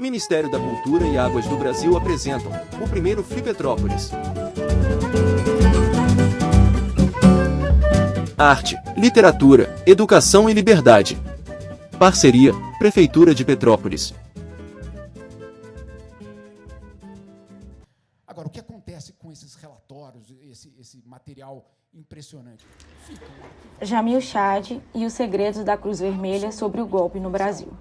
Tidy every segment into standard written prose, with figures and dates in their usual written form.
Ministério da Cultura e Águas do Brasil apresentam o primeiro Flipetrópolis. Arte, literatura, educação e liberdade. Parceria, Prefeitura de Petrópolis. Agora, o que acontece com esses relatórios, esse material impressionante? Jamil Chad e os segredos da Cruz Vermelha sobre o golpe no Brasil.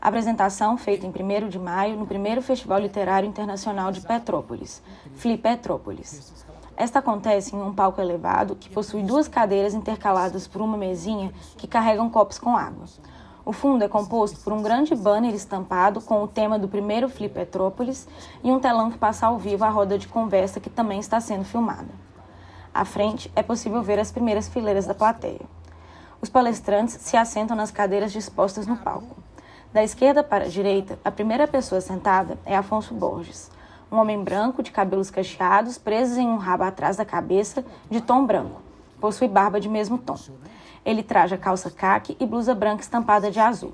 Apresentação feita em 1º de maio no primeiro Festival Literário Internacional de Petrópolis, Flipetrópolis. Esta acontece em um palco elevado que possui 2 cadeiras intercaladas por uma mesinha que carregam copos com água. O fundo é composto por um grande banner estampado com o tema do primeiro Flipetrópolis e um telão que passa ao vivo a roda de conversa que também está sendo filmada. À frente é possível ver as primeiras fileiras da plateia. Os palestrantes se assentam nas cadeiras dispostas no palco. Da esquerda para a direita, a primeira pessoa sentada é Afonso Borges, um homem branco de cabelos cacheados presos em um rabo atrás da cabeça de tom branco. Possui barba de mesmo tom. Ele traja calça caque e blusa branca estampada de azul.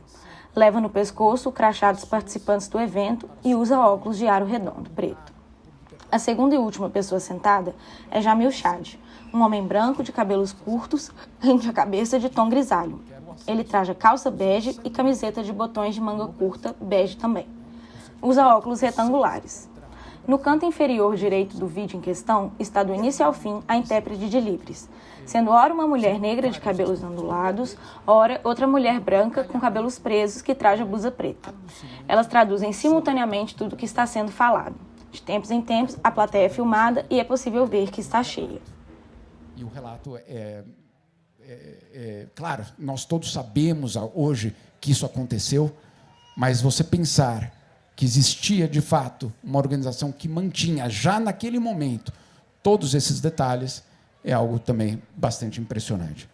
Leva no pescoço o crachá dos participantes do evento e usa óculos de aro redondo, preto. A segunda e última pessoa sentada é Jamil Chad, um homem branco de cabelos curtos, rente a cabeça de tom grisalho. Ele traja calça bege e camiseta de botões de manga curta, bege também. Usa óculos retangulares. No canto inferior direito do vídeo em questão está do início ao fim a intérprete de Libres, sendo ora uma mulher negra de cabelos ondulados, ora outra mulher branca com cabelos presos que traja blusa preta. Elas traduzem simultaneamente tudo o que está sendo falado. De tempos em tempos, a plateia é filmada e é possível ver que está cheia. E o relato claro, nós todos sabemos hoje que isso aconteceu, mas você pensar que existia, de fato, uma organização que mantinha, já naquele momento, todos esses detalhes, é algo também bastante impressionante.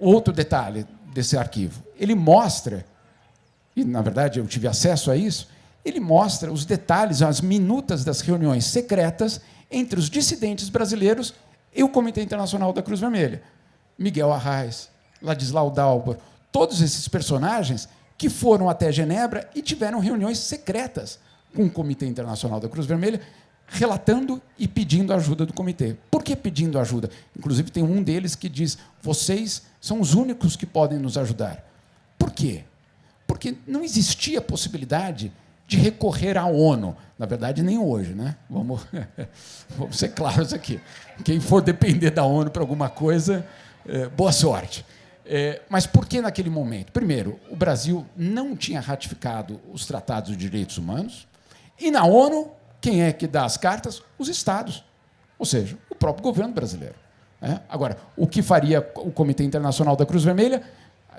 Outro detalhe desse arquivo, ele mostra, e, na verdade, eu tive acesso a isso, ele mostra os detalhes, as minutas das reuniões secretas entre os dissidentes brasileiros e o Comitê Internacional da Cruz Vermelha. Miguel Arraes, Ladislau Dalbor, todos esses personagens que foram até Genebra e tiveram reuniões secretas com o Comitê Internacional da Cruz Vermelha, relatando e pedindo ajuda do comitê. Por que pedindo ajuda? Inclusive, tem um deles que diz: vocês são os únicos que podem nos ajudar. Por quê? Porque não existia possibilidade de recorrer à ONU. Na verdade, nem hoje, né? Vamos ser claros aqui. Quem for depender da ONU para alguma coisa, boa sorte. Mas por que naquele momento? Primeiro, o Brasil não tinha ratificado os tratados de direitos humanos, e na ONU, quem é que dá as cartas? Os Estados, ou seja, o próprio governo brasileiro. Agora, o que faria o Comitê Internacional da Cruz Vermelha,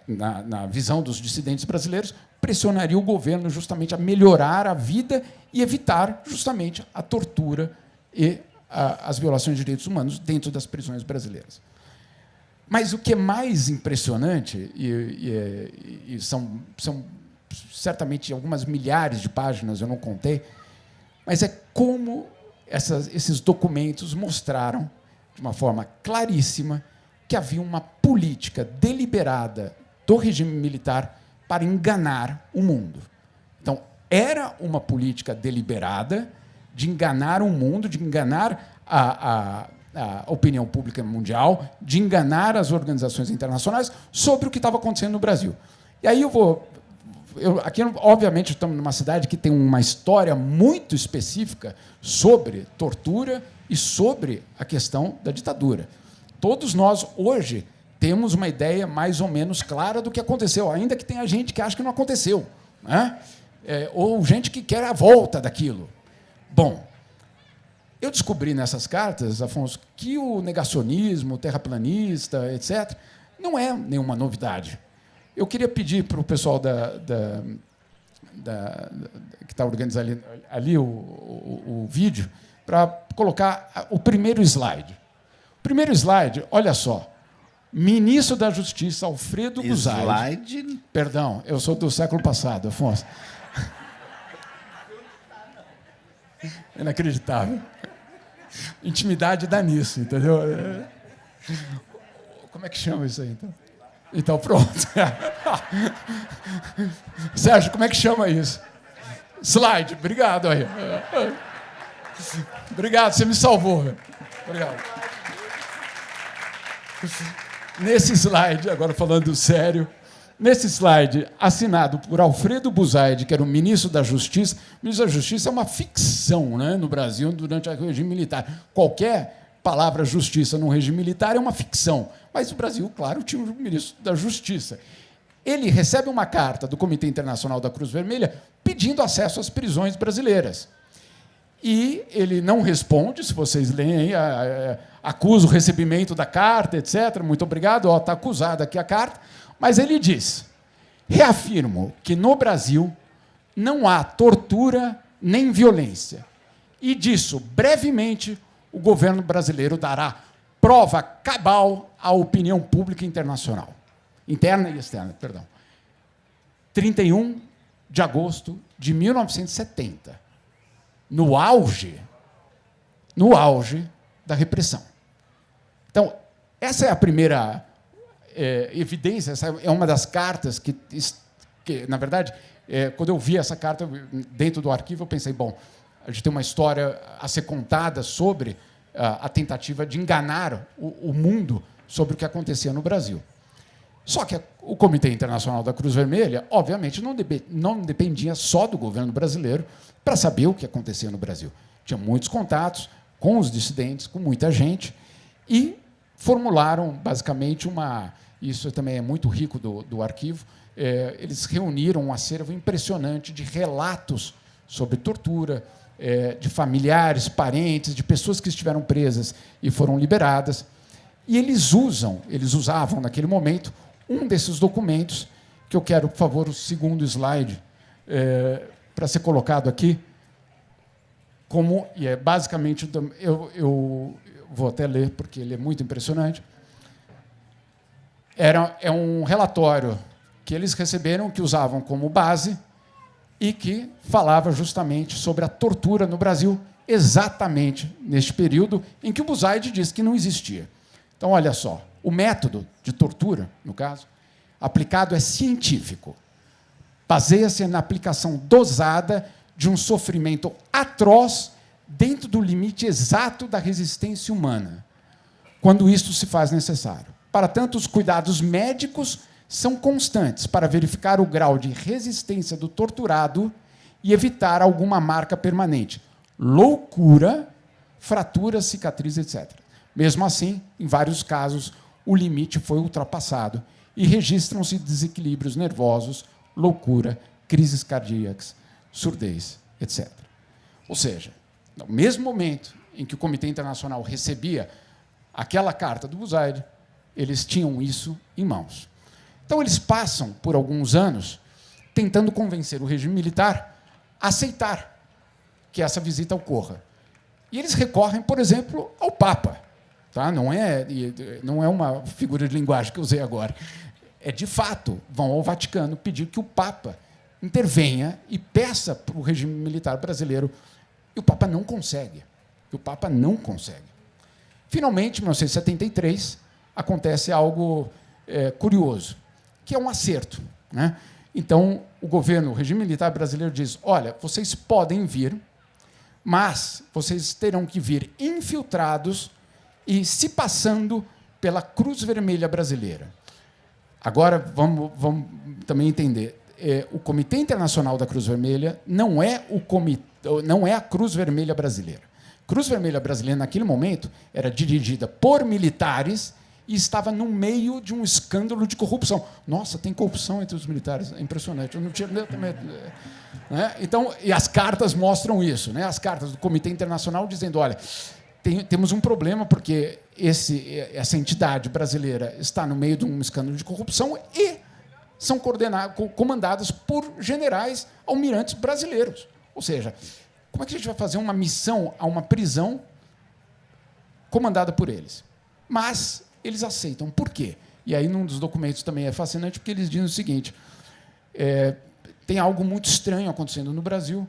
na visão dos dissidentes brasileiros, pressionaria o governo justamente a melhorar a vida e evitar justamente a tortura e as violações de direitos humanos dentro das prisões brasileiras. Mas o que é mais impressionante, e são certamente algumas milhares de páginas, eu não contei, mas é como esses documentos mostraram, de uma forma claríssima, que havia uma política deliberada do regime militar para enganar o mundo. Então, era uma política deliberada de enganar o mundo, de enganar a opinião pública mundial, de enganar as organizações internacionais sobre o que estava acontecendo no Brasil. E aí aqui, obviamente, estamos numa cidade que tem uma história muito específica sobre tortura e sobre a questão da ditadura. Todos nós, hoje, temos uma ideia mais ou menos clara do que aconteceu, ainda que tenha gente que acha que não aconteceu, né? Ou gente que quer a volta daquilo. Bom, eu descobri nessas cartas, Afonso, que o negacionismo, o terraplanista, etc., não é nenhuma novidade. Eu queria pedir para o pessoal que está organizando ali o vídeo para colocar o primeiro slide. O primeiro slide, olha só, ministro da Justiça, Alfredo Guzardi. Slide? Perdão, eu sou do século passado, Afonso. Inacreditável. Intimidade dá nisso, entendeu? Como é que chama isso aí, então? Então, pronto. Sérgio, como é que chama isso? Slide. Obrigado aí. Obrigado, você me salvou. Obrigado. Nesse slide, agora falando sério, nesse slide, assinado por Alfredo Buzaide, que era o ministro da Justiça. O ministro da Justiça é uma ficção, né, no Brasil durante o regime militar. Qualquer palavra justiça no regime militar é uma ficção. Mas o Brasil, claro, tinha um ministro da Justiça. Ele recebe uma carta do Comitê Internacional da Cruz Vermelha pedindo acesso às prisões brasileiras. E ele não responde, se vocês leem aí, acusa o recebimento da carta, etc. Muito obrigado, está acusada aqui a carta. Mas ele diz: reafirmo que no Brasil não há tortura nem violência. E disso, brevemente, o governo brasileiro dará prova cabal à opinião pública internacional. Interna e externa, perdão. 31 de agosto de 1970. No auge da repressão. Então, essa é a primeira evidência, essa é uma das cartas que na verdade, quando eu vi essa carta dentro do arquivo, eu pensei, bom, a gente tem uma história a ser contada sobre a tentativa de enganar o mundo sobre o que acontecia no Brasil. Só que o Comitê Internacional da Cruz Vermelha, obviamente, não dependia só do governo brasileiro para saber o que acontecia no Brasil. Tinha muitos contatos com os dissidentes, com muita gente, e formularam, basicamente, isso também é muito rico do arquivo, eles reuniram um acervo impressionante de relatos sobre tortura, de familiares, parentes, de pessoas que estiveram presas e foram liberadas. E eles usavam, naquele momento, um desses documentos, que eu quero, por favor, o segundo slide, para ser colocado aqui, e é basicamente, eu vou até ler, porque ele é muito impressionante. É um relatório que eles receberam, que usavam como base, e que falava justamente sobre a tortura no Brasil, exatamente neste período em que o Buzaide disse que não existia. Então, olha só, o método de tortura, no caso, aplicado é científico. Baseia-se na aplicação dosada de um sofrimento atroz dentro do limite exato da resistência humana, quando isto se faz necessário. Para tanto, os cuidados médicos são constantes para verificar o grau de resistência do torturado e evitar alguma marca permanente. Loucura, fraturas, cicatrizes, etc. Mesmo assim, em vários casos, o limite foi ultrapassado e registram-se desequilíbrios nervosos, loucura, crises cardíacas, surdez, etc. Ou seja, no mesmo momento em que o Comitê Internacional recebia aquela carta do Buzaide, eles tinham isso em mãos. Então, eles passam por alguns anos tentando convencer o regime militar a aceitar que essa visita ocorra. E eles recorrem, por exemplo, ao Papa. Tá? Não é uma figura de linguagem que eu usei agora. De fato, vão ao Vaticano pedir que o Papa intervenha e peça para o regime militar brasileiro. E o Papa não consegue. Finalmente, em 1973, acontece algo curioso, que é um acerto, né? Então, o regime militar brasileiro diz: olha, vocês podem vir, mas vocês terão que vir infiltrados e se passando pela Cruz Vermelha Brasileira. Agora, vamos também entender. O Comitê Internacional da Cruz Vermelha não é a Cruz Vermelha Brasileira. A Cruz Vermelha Brasileira, naquele momento, era dirigida por militares e estava no meio de um escândalo de corrupção. Nossa, tem corrupção entre os militares. É impressionante. Eu não tinha... Né? Então, e as cartas mostram isso, né? As cartas do Comitê Internacional dizendo: olha, temos um problema porque essa entidade brasileira está no meio de um escândalo de corrupção e são comandadas por generais almirantes brasileiros. Ou seja, como é que a gente vai fazer uma missão a uma prisão comandada por eles? Mas eles aceitam. Por quê? E aí, num dos documentos também é fascinante, porque eles dizem o seguinte: tem algo muito estranho acontecendo no Brasil,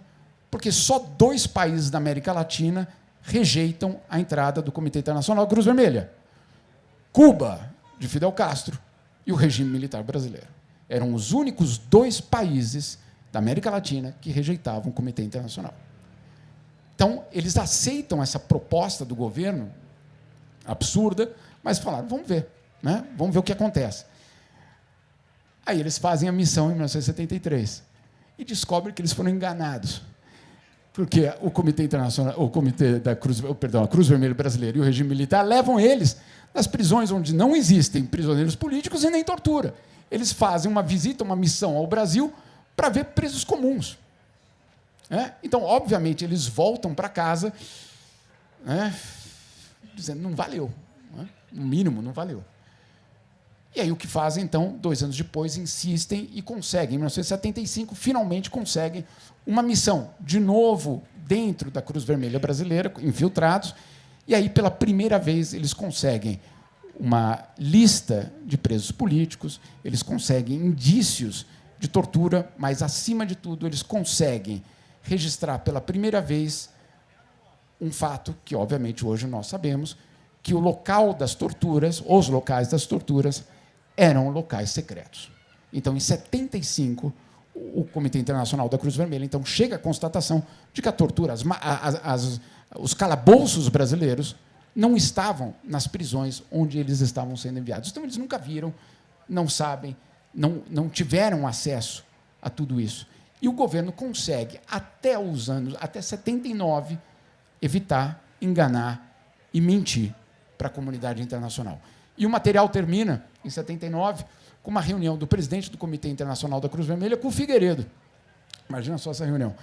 porque só 2 países da América Latina rejeitam a entrada do Comitê Internacional da Cruz Vermelha: Cuba, de Fidel Castro, e o regime militar brasileiro. Eram os únicos 2 países da América Latina que rejeitavam o Comitê Internacional. Então, eles aceitam essa proposta do governo, absurda, mas falaram, vamos ver, né? Vamos ver o que acontece. Aí eles fazem a missão em 1973 e descobrem que eles foram enganados. Porque o Comitê Internacional, o Comitê da Cruz, perdão, a Cruz Vermelha Brasileira e o regime militar levam eles nas prisões onde não existem prisioneiros políticos e nem tortura. Eles fazem uma visita, uma missão ao Brasil para ver presos comuns. Então, obviamente, eles voltam para casa, dizendo, não valeu. No mínimo, não valeu. E aí o que fazem, então, 2 anos depois, insistem e conseguem. Em 1975, finalmente conseguem uma missão, de novo, dentro da Cruz Vermelha Brasileira, infiltrados, e aí, pela primeira vez, eles conseguem uma lista de presos políticos, eles conseguem indícios de tortura, mas, acima de tudo, eles conseguem registrar pela primeira vez um fato que, obviamente, hoje nós sabemos, que o local das torturas, os locais das torturas, eram locais secretos. Então, em 75, o Comitê Internacional da Cruz Vermelha então chega à constatação de que a tortura, os calabouços brasileiros não estavam nas prisões onde eles estavam sendo enviados. Então, eles nunca viram, não sabem, não tiveram acesso a tudo isso. E o governo consegue, até 79, evitar, enganar e mentir para a comunidade internacional. E o material termina, em 79, com uma reunião do presidente do Comitê Internacional da Cruz Vermelha com o Figueiredo. Imagina só essa reunião.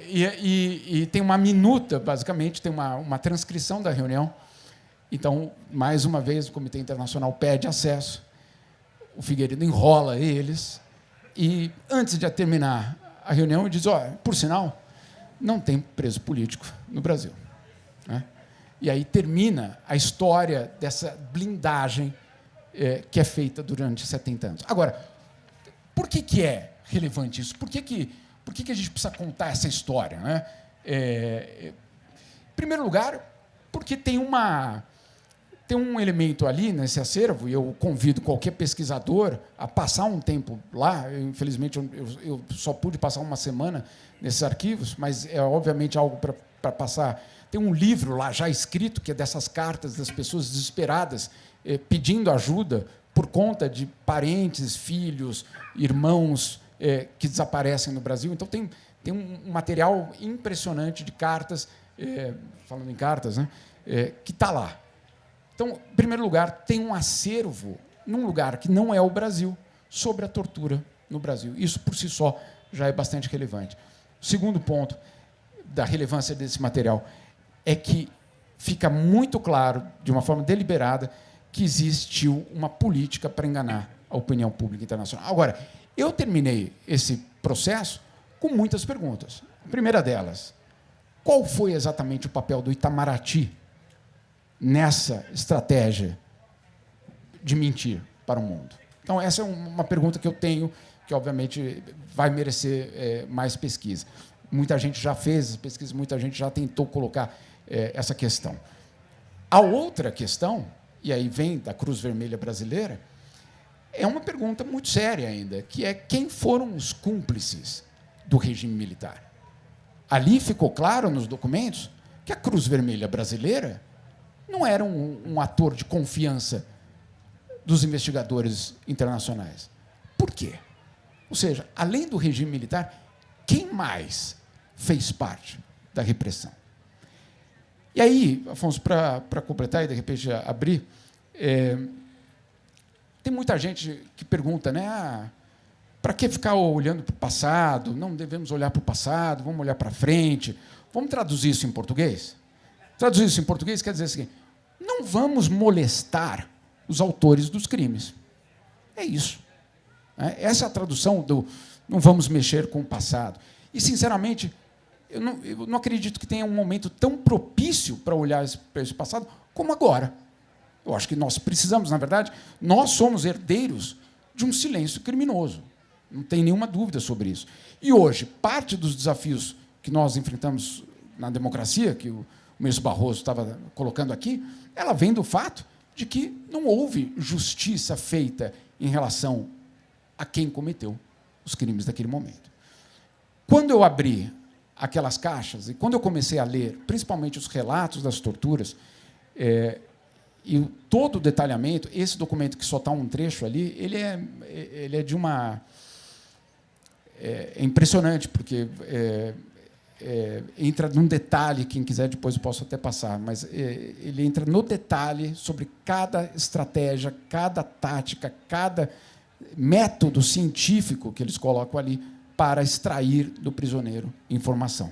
E tem uma minuta, basicamente, tem uma transcrição da reunião. Então, mais uma vez, o Comitê Internacional pede acesso, o Figueiredo enrola eles, e, antes de terminar a reunião, ele diz, por sinal, não tem preso político no Brasil. E aí termina a história dessa blindagem que é feita durante 70 anos. Agora, por que é relevante isso? Por que a gente precisa contar essa história? Em primeiro lugar, porque tem um elemento ali nesse acervo, e eu convido qualquer pesquisador a passar um tempo lá. Infelizmente, eu só pude passar uma semana nesses arquivos, mas é, obviamente, algo para passar. Tem um livro lá já escrito, que é dessas cartas das pessoas desesperadas, pedindo ajuda por conta de parentes, filhos, irmãos que desaparecem no Brasil. Então, tem um material impressionante de cartas, falando em cartas, que está lá. Então, em primeiro lugar, tem um acervo, num lugar que não é o Brasil, sobre a tortura no Brasil. Isso, por si só, já é bastante relevante. O segundo ponto da relevância desse material é que fica muito claro, de uma forma deliberada, que existiu uma política para enganar a opinião pública internacional. Agora, eu terminei esse processo com muitas perguntas. A primeira delas, qual foi exatamente o papel do Itamaraty nessa estratégia de mentir para o mundo? Então, essa é uma pergunta que eu tenho, que, obviamente, vai merecer mais pesquisa. Muita gente já fez essa pesquisa, muita gente já tentou colocar essa questão. A outra questão, e aí vem da Cruz Vermelha Brasileira, é uma pergunta muito séria ainda, que é quem foram os cúmplices do regime militar. Ali ficou claro nos documentos que a Cruz Vermelha Brasileira não era um ator de confiança dos investigadores internacionais. Por quê? Ou seja, além do regime militar, quem mais fez parte da repressão? E aí, Afonso, para completar e, de repente, abrir, tem muita gente que pergunta, para que ficar olhando para o passado? Não devemos olhar para o passado, vamos olhar para frente. Vamos traduzir isso em português? Traduzir isso em português quer dizer o seguinte: não vamos molestar os autores dos crimes. É isso. Essa é a tradução do não vamos mexer com o passado. E, sinceramente, eu não acredito que tenha um momento tão propício para olhar para esse passado como agora. Eu acho que nós precisamos, na verdade, nós somos herdeiros de um silêncio criminoso. Não tem nenhuma dúvida sobre isso. E hoje, parte dos desafios que nós enfrentamos na democracia, que o ministro Barroso estava colocando aqui, ela vem do fato de que não houve justiça feita em relação a quem cometeu os crimes daquele momento. Quando eu abri aquelas caixas, e quando eu comecei a ler, principalmente os relatos das torturas, e todo o detalhamento, esse documento que só está um trecho ali, ele é de uma... É impressionante, porque entra num detalhe, quem quiser depois eu posso até passar, mas ele entra no detalhe sobre cada estratégia, cada tática, cada método científico que eles colocam ali para extrair do prisioneiro informação.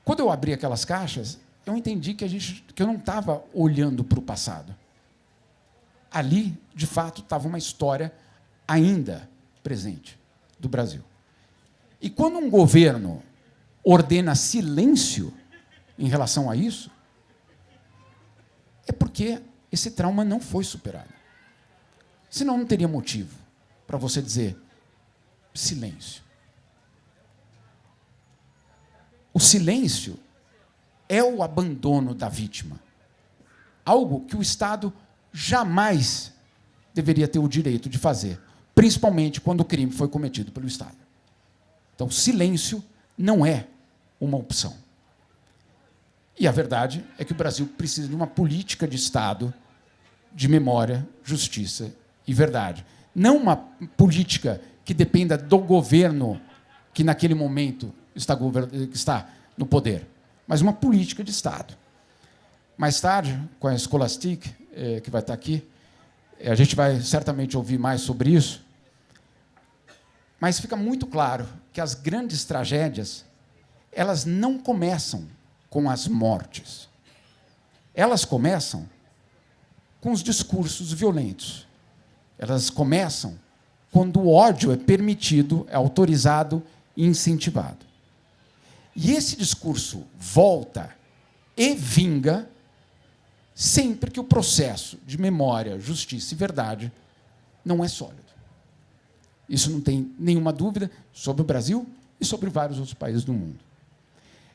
Quando eu abri aquelas caixas, eu entendi que eu não estava olhando para o passado. Ali, de fato, estava uma história ainda presente do Brasil. E quando um governo ordena silêncio em relação a isso, é porque esse trauma não foi superado. Senão não teria motivo para você dizer silêncio. O silêncio é o abandono da vítima. Algo que o Estado jamais deveria ter o direito de fazer, principalmente quando o crime foi cometido pelo Estado. Então, silêncio não é uma opção. E a verdade é que o Brasil precisa de uma política de Estado de memória, justiça e verdade. Não uma política que dependa do governo que, naquele momento, está no poder, mas uma política de Estado. Mais tarde, com a Scholastic, que vai estar aqui, a gente vai certamente ouvir mais sobre isso, mas fica muito claro que as grandes tragédias, elas não começam com as mortes. Elas começam com os discursos violentos. Elas começam quando o ódio é permitido, é autorizado e incentivado. E esse discurso volta e vinga sempre que o processo de memória, justiça e verdade não é sólido. Isso não tem nenhuma dúvida sobre o Brasil e sobre vários outros países do mundo.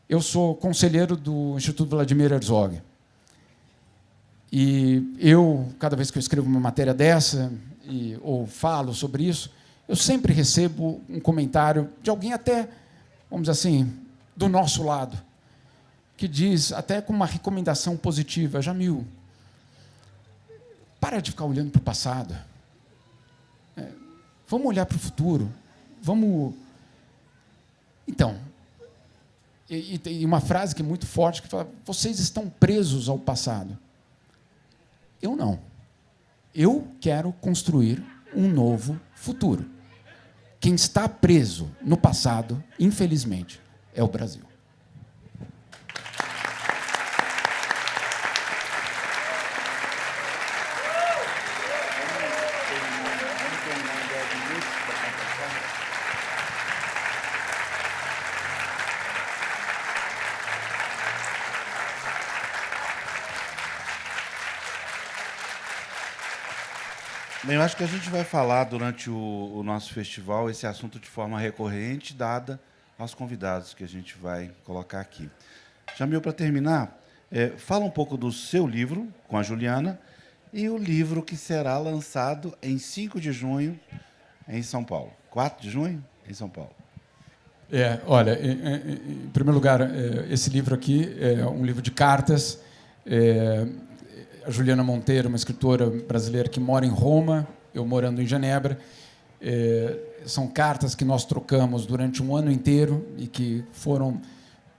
Eu sou conselheiro do Instituto Vladimir Herzog. E eu, cada vez que eu escrevo uma matéria dessa, ou falo sobre isso, eu sempre recebo um comentário de alguém até, vamos dizer assim, do nosso lado, que diz, até com uma recomendação positiva, Jamil, para de ficar olhando para o passado. Vamos olhar para o futuro. Vamos... Então, e uma frase que é muito forte, que fala, vocês estão presos ao passado. Eu não. Eu quero construir um novo futuro. Quem está preso no passado, infelizmente, é o Brasil. Bem, eu acho que a gente vai falar durante o nosso festival esse assunto de forma recorrente, dada aos convidados que a gente vai colocar aqui. Jamil, para terminar, fala um pouco do seu livro, com a Juliana, e o livro que será lançado em 5 de junho, em São Paulo. 4 de junho, em São Paulo. Olha, em primeiro lugar, esse livro aqui é um livro de cartas. A Juliana Monteiro, uma escritora brasileira que mora em Roma, eu morando em Genebra. São cartas que nós trocamos durante um ano inteiro e que foram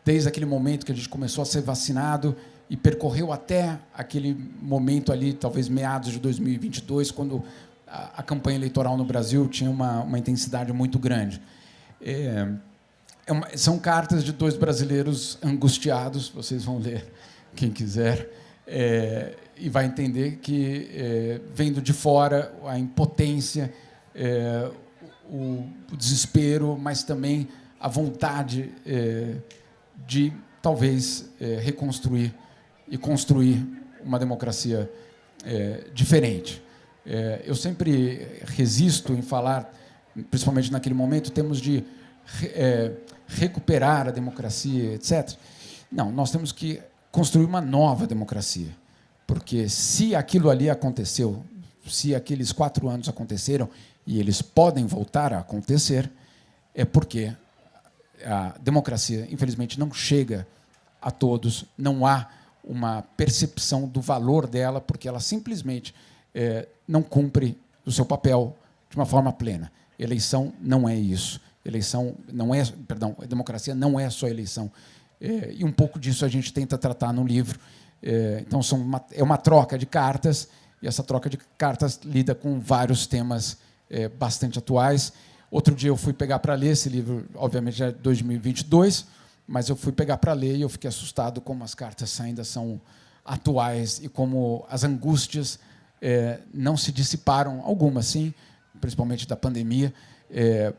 desde aquele momento que a gente começou a ser vacinado e percorreu até aquele momento ali, talvez meados de 2022, quando a campanha eleitoral no Brasil tinha uma intensidade muito grande. São cartas de 2 brasileiros angustiados, vocês vão ler, quem quiser, e vai entender que, vendo de fora, a impotência, o desespero, mas também a vontade de, talvez, reconstruir e construir uma democracia diferente. Eu sempre resisto em falar, principalmente naquele momento, temos de recuperar a democracia, etc. Não, nós temos que construir uma nova democracia, Porque se aquilo ali aconteceu, se aqueles 4 anos aconteceram, e eles podem voltar a acontecer, é porque a democracia, infelizmente, não chega a todos, não há uma percepção do valor dela, porque ela simplesmente não cumpre o seu papel de uma forma plena. Eleição não é isso. Eleição não é, perdão, a democracia não é só eleição. E um pouco disso a gente tenta tratar no livro. Então, é uma troca de cartas, e essa troca de cartas lida com vários temas bastante atuais. Outro dia eu fui pegar para ler esse livro, obviamente já é 2022, mas eu fui pegar para ler e eu fiquei assustado como as cartas ainda são atuais e como as angústias não se dissiparam, algumas sim, principalmente da pandemia,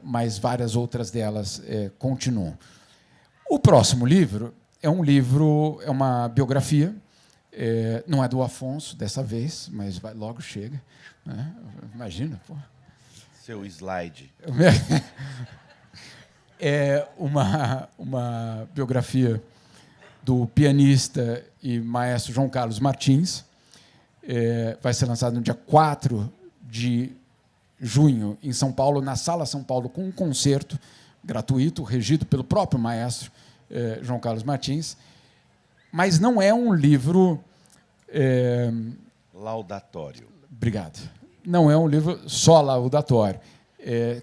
mas várias outras delas continuam. O próximo livro é uma biografia, não é do Afonso dessa vez, mas logo chega, né? Imagina, pô. Seu slide. É uma biografia do pianista e maestro João Carlos Martins. Vai ser lançado no dia 4 de junho, em São Paulo, na Sala São Paulo, com um concerto gratuito, regido pelo próprio maestro João Carlos Martins. Mas não é um livro... laudatório. Obrigado. Não é um livro só laudatório.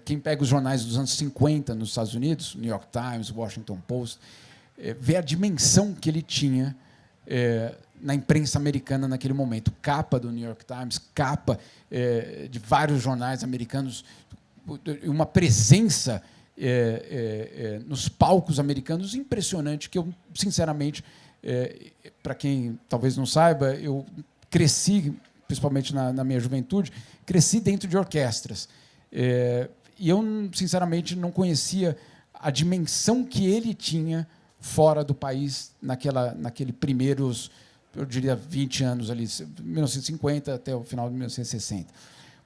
Quem pega os jornais dos anos 50 nos Estados Unidos, New York Times, Washington Post, vê a dimensão que ele tinha na imprensa americana naquele momento. Capa do New York Times, capa de vários jornais americanos, uma presença nos palcos americanos impressionante, que eu, sinceramente, para quem talvez não saiba, eu cresci, principalmente na minha juventude, cresci dentro de orquestras. E eu, sinceramente, não conhecia a dimensão que ele tinha fora do país naquele primeiros, eu diria, 20 anos ali, 1950 até o final de 1960.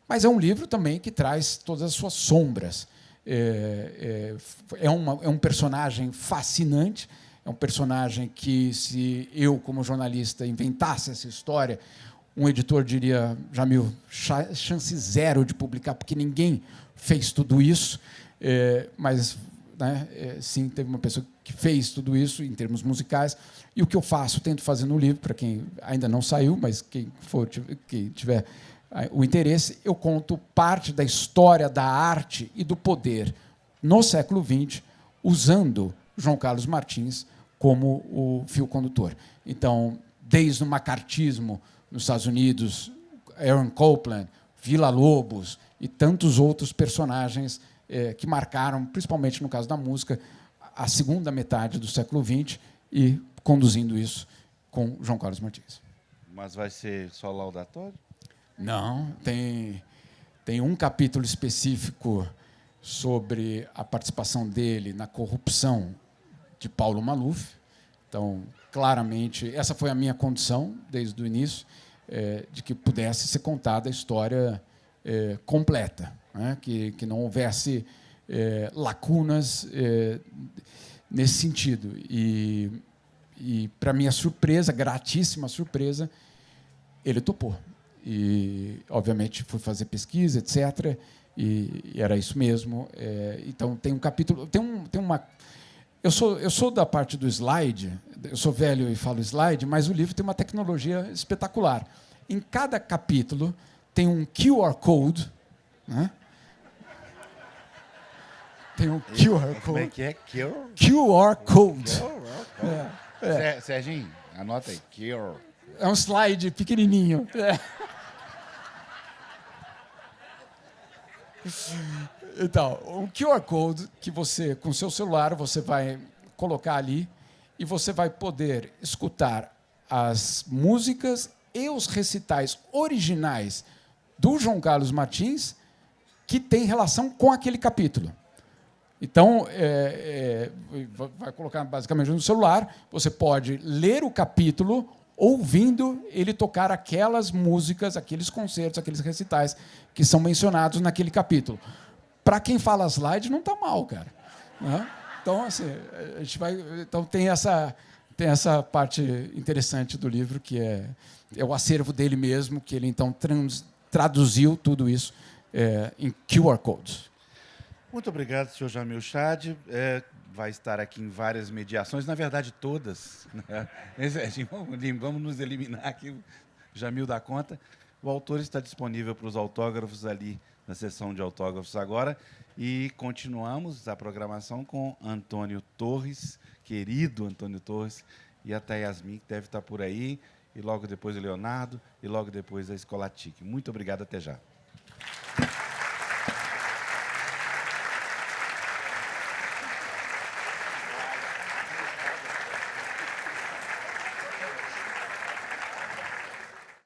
Mas é um livro também que traz todas as suas sombras. É um personagem fascinante, é um personagem que, se eu, como jornalista, inventasse essa história, um editor diria, Jamil, chance zero de publicar, porque ninguém fez tudo isso, mas, né, sim, teve uma pessoa que fez tudo isso em termos musicais, e o que eu faço, tento fazer no livro, para quem ainda não saiu, mas quem tiver o interesse, eu conto parte da história da arte e do poder no século XX, usando João Carlos Martins como o fio condutor. Então, desde o macartismo nos Estados Unidos, Aaron Copland, Villa-Lobos e tantos outros personagens que marcaram, principalmente no caso da música, a segunda metade do século XX, e conduzindo isso com João Carlos Martins. Mas vai ser só laudatório? Não, tem um capítulo específico sobre a participação dele na corrupção de Paulo Maluf. Então, claramente, essa foi a minha condição, desde o início, de que pudesse ser contada a história completa, né? Que não houvesse lacunas nesse sentido. E para minha surpresa, gratíssima surpresa, ele topou. E, obviamente, fui fazer pesquisa, etc., e era isso mesmo. Então, tem um capítulo... Tem uma... Eu sou da parte do slide, eu sou velho e falo slide, mas o livro tem uma tecnologia espetacular. Em cada capítulo tem um QR Code, né? Tem um QR Code. Como é que é? QR Code. Serginho, anota aí. QR. É um slide pequenininho. Então, um QR Code que você, com seu celular, você vai colocar ali e você vai poder escutar as músicas e os recitais originais do João Carlos Martins que tem relação com aquele capítulo. Então, vai colocar basicamente no celular, você pode ler o capítulo ouvindo ele tocar aquelas músicas, aqueles concertos, aqueles recitais que são mencionados naquele capítulo. Para quem fala slide, não está mal, cara. Né? Então, assim, a gente vai, então tem tem essa parte interessante do livro, que é o acervo dele mesmo, que ele, então, traduziu tudo isso em QR Codes. Muito obrigado, senhor Jamil Chad. Vai estar aqui em várias mediações, na verdade, todas. Né? Vamos nos eliminar aqui, o Jamil dá conta. O autor está disponível para os autógrafos ali na sessão de autógrafos agora. E continuamos a programação com Antônio Torres, querido Antônio Torres, e a Yasmin, que deve estar por aí, e logo depois o Leonardo, e logo depois a Escolatique. Muito obrigado, até já.